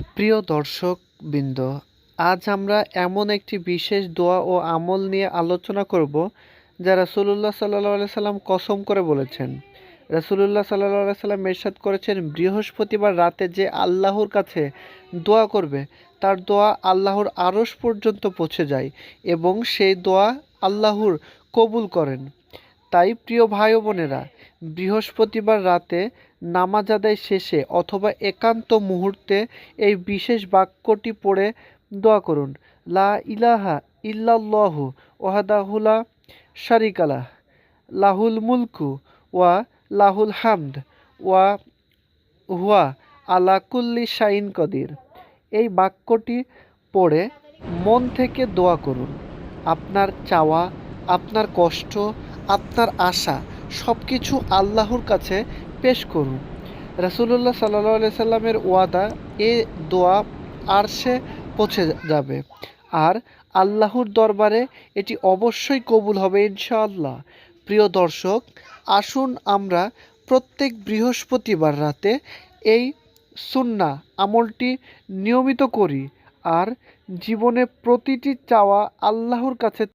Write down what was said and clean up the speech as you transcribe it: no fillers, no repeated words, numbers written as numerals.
প্রিয় দর্শকবৃন্দ, আজ আমরা এমন একটি বিশেষ দোয়া ও আমল নিয়ে আলোচনা করব যা রাসূলুল্লাহ সাল্লাল্লাহু আলাইহি সাল্লাম কসম করে বলেছেন। রাসূলুল্লাহ সাল্লাল্লাহু আলাইহি সাল্লাম ইরশাদ করেছেন, বৃহস্পতিবার রাতে যে আল্লাহর কাছে দোয়া করবে তার দোয়া আল্লাহর আরশ পর্যন্ত পৌঁছে যায় এবং সেই দোয়া আল্লাহর কবুল করেন। তাই প্রিয় ভাই ও বোনেরা, বৃহস্পতিবার রাতে নামাজ আদায় শেষে অথবা একান্ত মুহূর্তে এই বিশেষ বাক্যটি পড়ে দোয়া করুন। লা ইলাহা ইল্লাল্লাহু ওয়াহদাহু লা শারীকা লাহ, লাহুল মুলকু ওয়া লাহুল হামদ ওয়া হুয়া আলা কুল্লি শাইইন কদির। এই বাক্যটি পড়ে মন থেকে দোয়া করুন। আপনার চাওয়া, আপনার কষ্ট, আপনার আশা সব কিছু আল্লাহর কাছে পেশ করুন। রাসূলুল্লাহ সাল্লাল্লাহু আলাইহি সাল্লামের ওয়াদা, এ দোয়া আরশে পৌঁছে যাবে আর আল্লাহর দরবারে এটি অবশ্যই কবুল হবে ইনশাআল্লাহ। প্রিয় দর্শক, আসুন আমরা প্রত্যেক বৃহস্পতিবার রাতে এই সুন্নাহ আমলটি নিয়মিত করি আর জীবনে প্রতিটি চাওয়া আল্লাহর কাছে